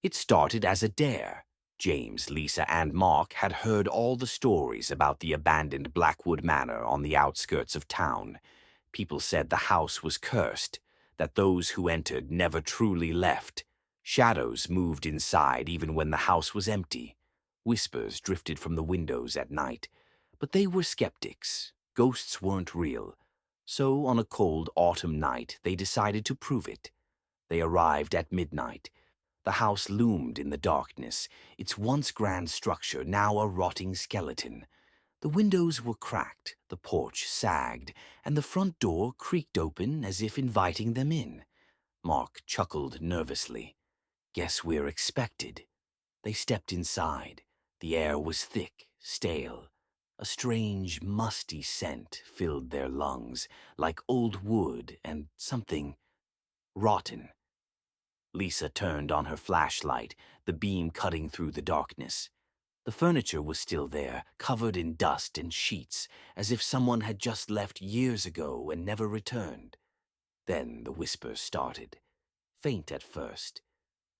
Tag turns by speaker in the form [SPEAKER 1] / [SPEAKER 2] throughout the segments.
[SPEAKER 1] It started as a dare. James, Lisa, and Mark had heard all the stories about the abandoned Blackwood Manor on the outskirts of town. People said the house was cursed, that those who entered never truly left. Shadows moved inside even when the house was empty. Whispers drifted from the windows at night. But they were skeptics. Ghosts weren't real. So on a cold autumn night, they decided to prove it. They arrived at midnight. The house loomed in the darkness, its once grand structure now a rotting skeleton. The windows were cracked, the porch sagged, and the front door creaked open as if inviting them in. Mark chuckled nervously. Guess we're expected. They stepped inside. The air was thick, stale. A strange, musty scent filled their lungs, like old wood and something rotten. Lisa turned on her flashlight, the beam cutting through the darkness. The furniture was still there, covered in dust and sheets, as if someone had just left years ago and never returned. Then the whispers started. Faint at first.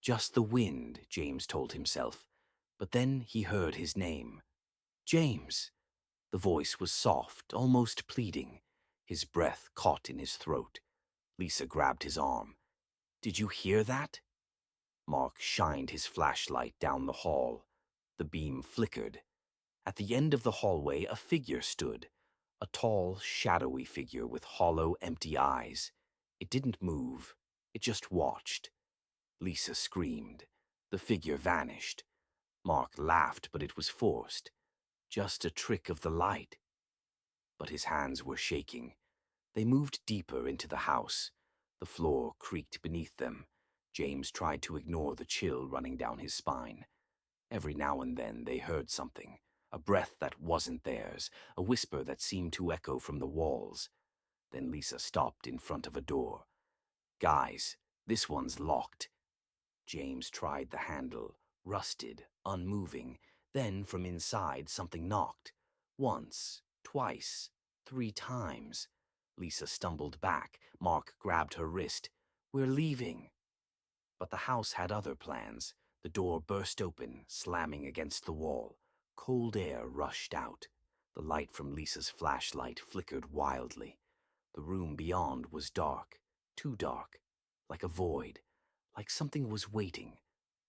[SPEAKER 1] Just the wind, James told himself. But then he heard his name. James! The voice was soft, almost pleading. His breath caught in his throat. Lisa grabbed his arm. Did you hear that? Mark shined his flashlight down the hall. The beam flickered. At the end of the hallway, a figure stood. A tall, shadowy figure with hollow, empty eyes. It didn't move. It just watched. Lisa screamed. The figure vanished. Mark laughed, but it was forced. Just a trick of the light. But his hands were shaking. They moved deeper into the house. The floor creaked beneath them. James tried to ignore the chill running down his spine. Every now and then they heard something, a breath that wasn't theirs, a whisper that seemed to echo from the walls. Then Lisa stopped in front of a door. Guys, this one's locked. James tried the handle, rusted, unmoving. Then from inside something knocked. Once, twice, 3 times. Lisa stumbled back. Mark grabbed her wrist. We're leaving. But the house had other plans. The door burst open, slamming against the wall. Cold air rushed out. The light from Lisa's flashlight flickered wildly. The room beyond was dark, too dark, like a void, like something was waiting.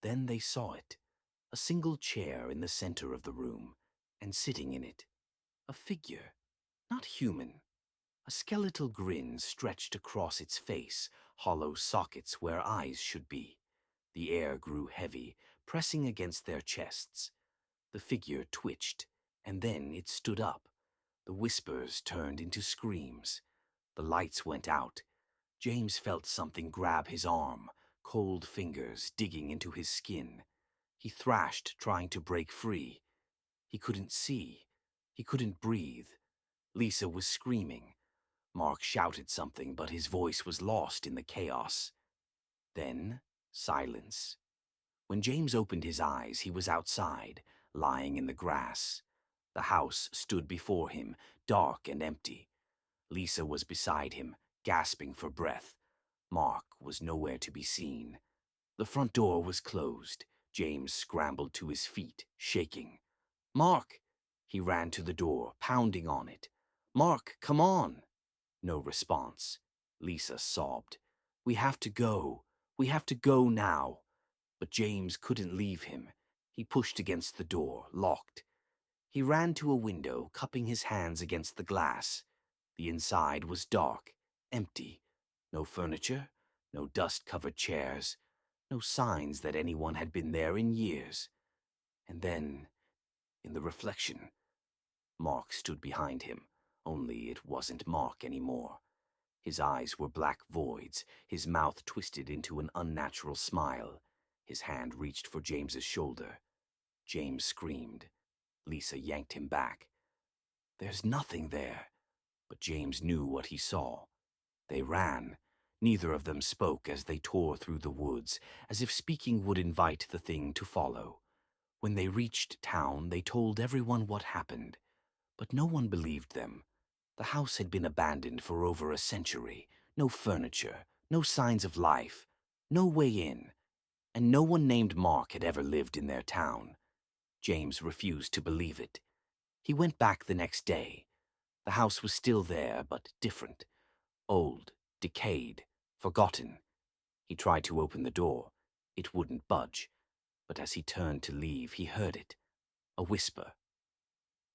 [SPEAKER 1] Then they saw it. A single chair in the center of the room, and sitting in it, a figure, not human. A skeletal grin stretched across its face, hollow sockets where eyes should be. The air grew heavy, pressing against their chests. The figure twitched, and then it stood up. The whispers turned into screams. The lights went out. James felt something grab his arm, cold fingers digging into his skin. He thrashed, trying to break free. He couldn't see. He couldn't breathe. Lisa was screaming. Mark shouted something, but his voice was lost in the chaos. Then, silence. When James opened his eyes, he was outside, lying in the grass. The house stood before him, dark and empty. Lisa was beside him, gasping for breath. Mark was nowhere to be seen. The front door was closed. James scrambled to his feet, shaking. Mark! He ran to the door, pounding on it. Mark, come on! No response. Lisa sobbed. We have to go. We have to go now. But James couldn't leave him. He pushed against the door, locked. He ran to a window, cupping his hands against the glass. The inside was dark, empty. No furniture, no dust-covered chairs, no signs that anyone had been there in years. And then, in the reflection, Mark stood behind him, only it wasn't Mark anymore. His eyes were black voids, his mouth twisted into an unnatural smile. His hand reached for James's shoulder. James screamed. Lisa yanked him back. There's nothing there. But James knew what he saw. They ran. Neither of them spoke as they tore through the woods, as if speaking would invite the thing to follow. When they reached town, they told everyone what happened. But no one believed them. The house had been abandoned for over a century. No furniture, no signs of life, no way in. and no one named Mark had ever lived in their town. James refused to believe it. He went back the next day. The house was still there, but different. Old, decayed, forgotten. He tried to open the door. It wouldn't budge. But as he turned to leave, he heard it. A whisper.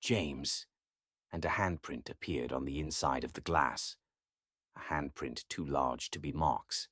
[SPEAKER 1] James. And a handprint appeared on the inside of the glass. A handprint too large to be Mark's.